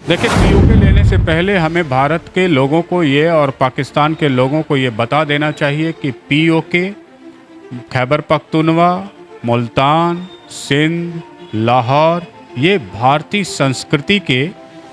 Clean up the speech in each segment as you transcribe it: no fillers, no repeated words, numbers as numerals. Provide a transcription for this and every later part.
देखिए, पीओके लेने से पहले हमें भारत के लोगों को ये और पाकिस्तान के लोगों को ये बता देना चाहिए कि पीओके, खैबर पख्तूनवा, मुल्तान, सिंध, लाहौर ये भारतीय संस्कृति के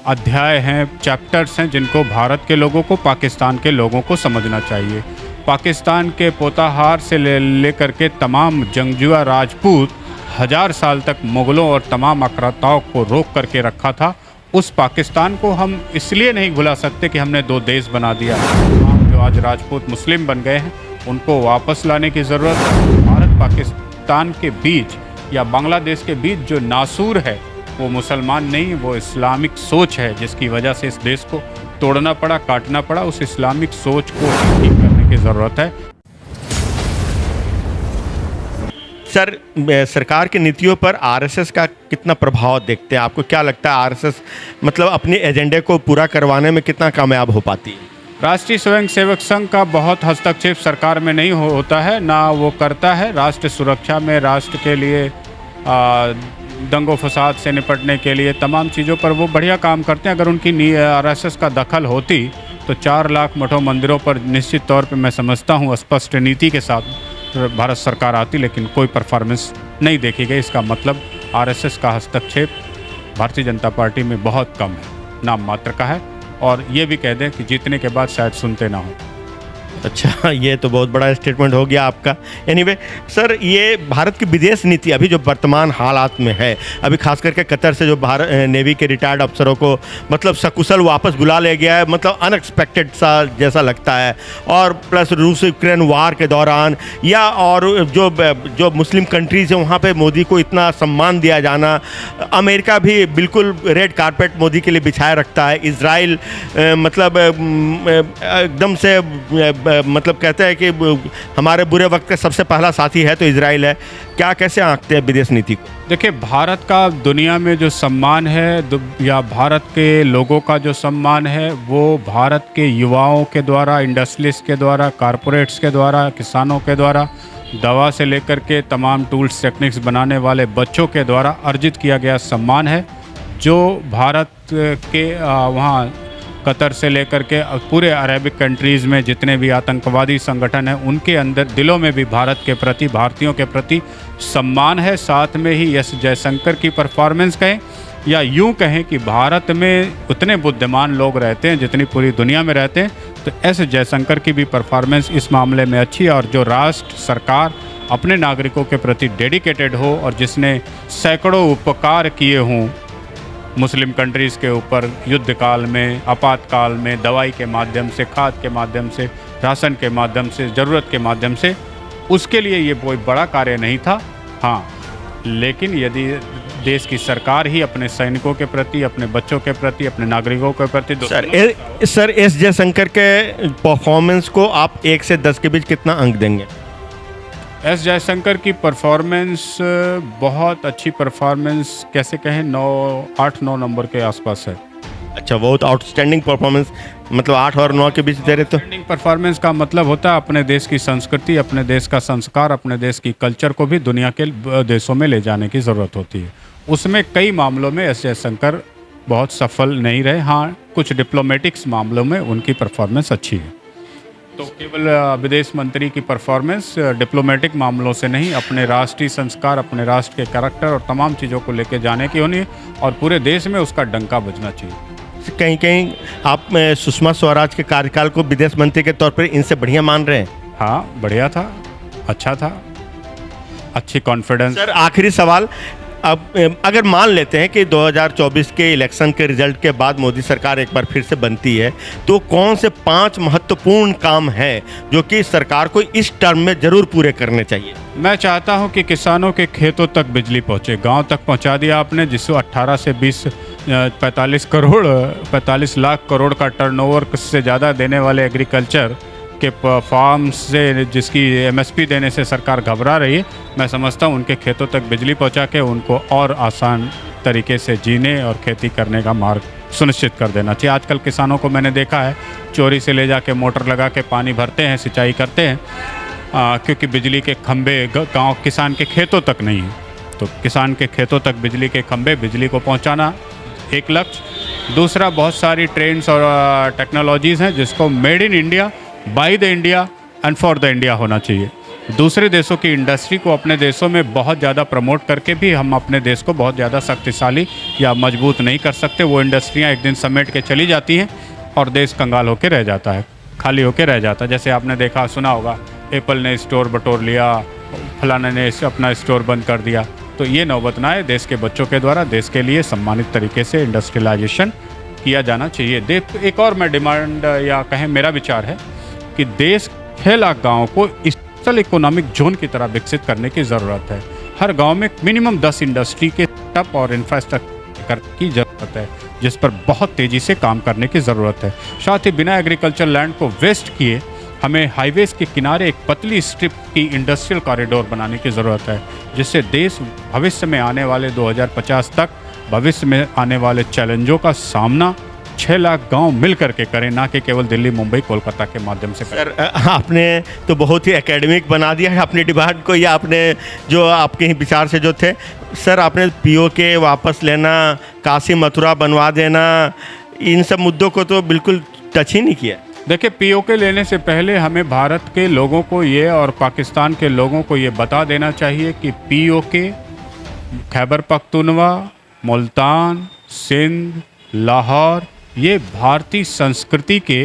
अध्याय हैं, चैप्टर्स हैं, जिनको भारत के लोगों को, पाकिस्तान के लोगों को समझना चाहिए। पाकिस्तान के पोताहार से लेकर के तमाम जंगजुआ राजपूत हजार साल तक मुग़लों और तमाम आक्रांताओं को रोक करके रखा था। उस पाकिस्तान को हम इसलिए नहीं भुला सकते कि हमने दो देश बना दिया। तमाम जो आज राजपूत मुस्लिम बन गए हैं उनको वापस लाने की ज़रूरत है। भारत पाकिस्तान के बीच या बांग्लादेश के बीच जो नासूर है वो मुसलमान नहीं, वो इस्लामिक सोच है, जिसकी वजह से इस देश को तोड़ना पड़ा, काटना पड़ा। उस इस्लामिक सोच को ठीक करने की ज़रूरत है। सर, सरकार की नीतियों पर आरएसएस का कितना प्रभाव देखते हैं? आपको क्या लगता है आरएसएस मतलब अपने एजेंडे को पूरा करवाने में कितना कामयाब हो पाती है? राष्ट्रीय स्वयंसेवक संघ का बहुत हस्तक्षेप सरकार में नहीं होता है, ना वो करता है। राष्ट्र सुरक्षा में, राष्ट्र के लिए दंगों फसाद से निपटने के लिए तमाम चीज़ों पर वो बढ़िया काम करते हैं। अगर उनकी आरएसएस का दखल होती तो 4 लाख मठों मंदिरों पर निश्चित तौर पे मैं समझता हूँ स्पष्ट नीति के साथ भारत सरकार आती, लेकिन कोई परफॉर्मेंस नहीं देखी गई। इसका मतलब आरएसएस का हस्तक्षेप भारतीय जनता पार्टी में बहुत कम है, नाम मात्र का है। और ये भी कह दें कि जीतने के बाद शायद सुनते ना हो। अच्छा, ये तो बहुत बड़ा स्टेटमेंट हो गया आपका। एनीवे सर, ये भारत की विदेश नीति अभी जो वर्तमान हालात में है, अभी खास करके कतर से जो भारत नेवी के रिटायर्ड अफसरों को मतलब सकुशल वापस बुला ले गया है, मतलब अनएक्सपेक्टेड सा जैसा लगता है। और प्लस रूस यूक्रेन वार के दौरान या और जो मुस्लिम कंट्रीज़ हैं वहाँ पे मोदी को इतना सम्मान दिया जाना, अमेरिका भी बिल्कुल रेड कारपेट मोदी के लिए बिछाए रखता है। इजराइल मतलब एकदम से मतलब कहते हैं कि हमारे बुरे वक्त का सबसे पहला साथी है तो इजराइल है। क्या कैसे आंकते हैं विदेश नीति को? देखिए, भारत का दुनिया में जो सम्मान है या भारत के लोगों का जो सम्मान है वो भारत के युवाओं के द्वारा, इंडस्ट्रियलिस्ट के द्वारा, कारपोरेट्स के द्वारा, किसानों के द्वारा, दवा से लेकर के तमाम टूल्स टेक्निक्स बनाने वाले बच्चों के द्वारा अर्जित किया गया सम्मान है, जो भारत के वहाँ कतर से लेकर के पूरे अरेबिक कंट्रीज़ में जितने भी आतंकवादी संगठन हैं उनके अंदर दिलों में भी भारत के प्रति, भारतीयों के प्रति सम्मान है। साथ में ही एस जयशंकर की परफॉर्मेंस कहें या यूं कहें कि भारत में उतने बुद्धिमान लोग रहते हैं जितनी पूरी दुनिया में रहते हैं, तो एस जयशंकर की भी परफॉर्मेंस इस मामले में अच्छी है। और जो राष्ट्र सरकार अपने नागरिकों के प्रति डेडिकेटेड हो और जिसने सैकड़ों उपकार किए हों मुस्लिम कंट्रीज़ के ऊपर, युद्ध काल में, आपातकाल में, दवाई के माध्यम से, खाद के माध्यम से, राशन के माध्यम से, ज़रूरत के माध्यम से, उसके लिए ये कोई बड़ा कार्य नहीं था। हाँ, लेकिन यदि देश की सरकार ही अपने सैनिकों के प्रति, अपने बच्चों के प्रति, अपने नागरिकों के प्रति सर एस जयशंकर के परफॉर्मेंस को आप 1 से 10 के बीच कितना अंक देंगे? एस जयशंकर की परफॉर्मेंस बहुत अच्छी परफॉर्मेंस, कैसे कहें, 8-9 नंबर के आसपास है। अच्छा, बहुत आउटस्टैंडिंग परफॉर्मेंस, मतलब 8 और 9 के बीच दे रहे तो? आउटस्टैंडिंग परफॉर्मेंस का मतलब होता है अपने देश की संस्कृति, अपने देश का संस्कार, अपने देश की कल्चर को भी दुनिया के देशों में ले जाने की ज़रूरत होती है। उसमें कई मामलों में एस जयशंकर बहुत सफल नहीं रहे। हाँ, कुछ डिप्लोमेटिक्स मामलों में उनकी परफॉर्मेंस अच्छी है। तो केवल विदेश मंत्री की परफॉर्मेंस डिप्लोमेटिक मामलों से नहीं, अपने राष्ट्रीय संस्कार, अपने राष्ट्र के कैरेक्टर और तमाम चीज़ों को लेकर जाने की होनी है और पूरे देश में उसका डंका बजना चाहिए। कहीं कहीं आप सुषमा स्वराज के कार्यकाल को विदेश मंत्री के तौर पर इनसे बढ़िया मान रहे हैं? हाँ, बढ़िया था, अच्छा था, अच्छी कॉन्फिडेंस। सर, आखिरी सवाल, अब अगर मान लेते हैं कि 2024 के इलेक्शन के रिजल्ट के बाद मोदी सरकार एक बार फिर से बनती है, तो कौन से 5 महत्वपूर्ण काम हैं जो कि सरकार को इस टर्म में ज़रूर पूरे करने चाहिए? मैं चाहता हूं कि किसानों के खेतों तक बिजली पहुंचे, गांव तक पहुंचा दिया आपने, जिसको 18 से 20 45 लाख करोड़ का टर्नओवर से ज़्यादा देने वाले एग्रीकल्चर के फार्म से जिसकी एमएसपी देने से सरकार घबरा रही है। मैं समझता हूँ उनके खेतों तक बिजली पहुँचा के उनको और आसान तरीके से जीने और खेती करने का मार्ग सुनिश्चित कर देना चाहिए। आजकल किसानों को मैंने देखा है चोरी से ले जाके मोटर लगा के पानी भरते हैं, सिंचाई करते हैं, क्योंकि बिजली के खंभे गांव किसान के खेतों तक नहीं है। तो किसान के खेतों तक बिजली के खंभे, बिजली को पहुंचाना एक लक्ष्य। दूसरा, बहुत सारी ट्रेंड्स और टेक्नोलॉजीज़ हैं जिसको made in India, by the India and for the India होना चाहिए। दूसरे देशों की इंडस्ट्री को अपने देशों में बहुत ज़्यादा प्रमोट करके भी हम अपने देश को बहुत ज़्यादा शक्तिशाली या मजबूत नहीं कर सकते। वो इंडस्ट्रियाँ एक दिन समेट के चली जाती हैं और देश कंगाल होकर रह जाता है, खाली होकर रह जाता है। जैसे आपने देखा सुना होगा, एप्पल ने स्टोर बटोर लिया, फलाने ने अपना स्टोर बंद कर दिया। तो ये नौबत ना आए, देश के बच्चों के द्वारा देश के लिए सम्मानित तरीके से इंडस्ट्रियलाइजेशन किया जाना चाहिए। एक और मैं डिमांड या कहें मेरा विचार है कि देश 6 लाख गाँव को स्पेशल इकोनॉमिक जोन की तरह विकसित करने की ज़रूरत है। हर गांव में मिनिमम 10 इंडस्ट्री के सेटअप और इंफ्रास्ट्रक्चर की ज़रूरत है, जिस पर बहुत तेज़ी से काम करने की ज़रूरत है। साथ ही बिना एग्रीकल्चर लैंड को वेस्ट किए हमें हाईवेज़ के किनारे एक पतली स्ट्रिप की इंडस्ट्रियल कॉरिडोर बनाने की ज़रूरत है, जिससे देश भविष्य में आने वाले 2050 तक भविष्य में आने वाले चैलेंजों का सामना 6 लाख गांव मिल करके करें, ना कि केवल दिल्ली, मुंबई, कोलकाता के माध्यम से करें। सर, आपने तो बहुत ही एकेडमिक बना दिया है अपनी डिमांड को, या आपने जो आपके ही विचार से जो थे। सर, आपने पीओके वापस लेना, काशी मथुरा बनवा देना, इन सब मुद्दों को तो बिल्कुल टच ही नहीं किया। देखिए, पीओके लेने से पहले हमें भारत के लोगों को ये और पाकिस्तान के लोगों को ये बता देना चाहिए कि पीओके, खैबर पख्तूनवा, मुल्तान, सिंध, लाहौर, ये भारतीय संस्कृति के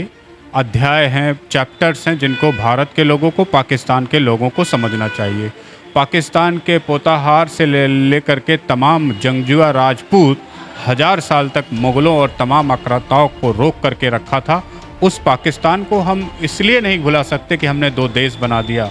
अध्याय हैं, चैप्टर्स हैं, जिनको भारत के लोगों को, पाकिस्तान के लोगों को समझना चाहिए। पाकिस्तान के पोताहार से लेकर के तमाम जंगजुआ राजपूत 1000 साल तक मुग़लों और तमाम आक्रांताओं को रोक करके रखा था। उस पाकिस्तान को हम इसलिए नहीं भुला सकते कि हमने 2 देश बना दिया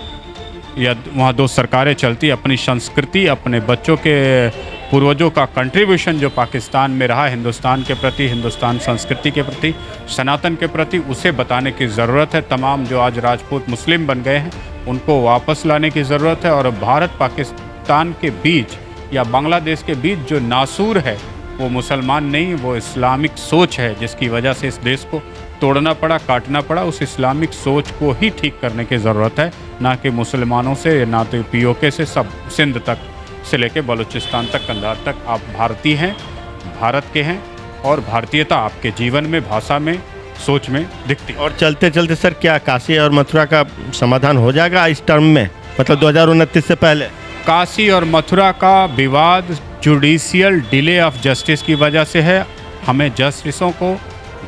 या वहाँ 2 सरकारें चलती। अपनी संस्कृति, अपने बच्चों के पूर्वजों का कंट्रीब्यूशन जो पाकिस्तान में रहा हिंदुस्तान के प्रति, हिंदुस्तान संस्कृति के प्रति, सनातन के प्रति, उसे बताने की ज़रूरत है। तमाम जो आज राजपूत मुस्लिम बन गए हैं उनको वापस लाने की ज़रूरत है। और भारत पाकिस्तान के बीच या बांग्लादेश के बीच जो नासूर है वो मुसलमान नहीं, वो इस्लामिक सोच है, जिसकी वजह से इस देश को तोड़ना पड़ा, काटना पड़ा। उस इस्लामिक सोच को ही ठीक करने की ज़रूरत है, ना कि मुसलमानों से, ना तो पीओके से। सब सिंध तक से लेके बलूचिस्तान तक, कंधार तक आप भारतीय हैं, भारत के हैं, और भारतीयता आपके जीवन में, भाषा में, सोच में दिखती है। और चलते चलते सर, क्या काशी और मथुरा का समाधान हो जाएगा इस टर्म में, मतलब 2029 से पहले? काशी और मथुरा का विवाद जुडिशियल डिले ऑफ जस्टिस की वजह से है। हमें जस्टिसों को,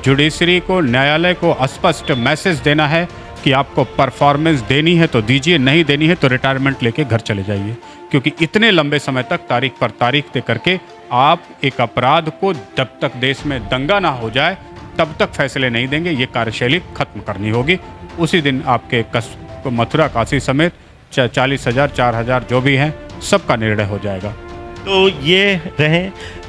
जुडिशरी को, न्यायालय को स्पष्ट मैसेज देना है कि आपको परफॉर्मेंस देनी है तो दीजिए, नहीं देनी है तो रिटायरमेंट लेके घर चले जाइए। क्योंकि इतने लंबे समय तक तारीख पर तारीख दे करके आप एक अपराध को, जब तक देश में दंगा ना हो जाए तब तक फैसले नहीं देंगे। ये कार्यशैली खत्म करनी होगी। उसी दिन आपके मथुरा, काशी समेत 40,000, 4,000 जो भी हैं, सबका निर्णय हो जाएगा। तो ये रहे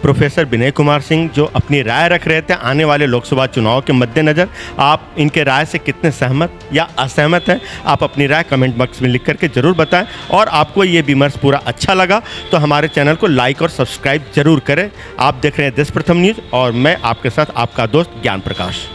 प्रोफेसर विनय कुमार सिंह, जो अपनी राय रख रहे थे आने वाले लोकसभा चुनाव के मद्देनज़र। आप इनके राय से कितने सहमत या असहमत हैं, आप अपनी राय कमेंट बॉक्स में लिख करके ज़रूर बताएं। और आपको ये विमर्श पूरा अच्छा लगा तो हमारे चैनल को लाइक और सब्सक्राइब ज़रूर करें। आप देख रहे हैं देश प्रथम न्यूज़ और मैं आपके साथ आपका दोस्त ज्ञान प्रकाश।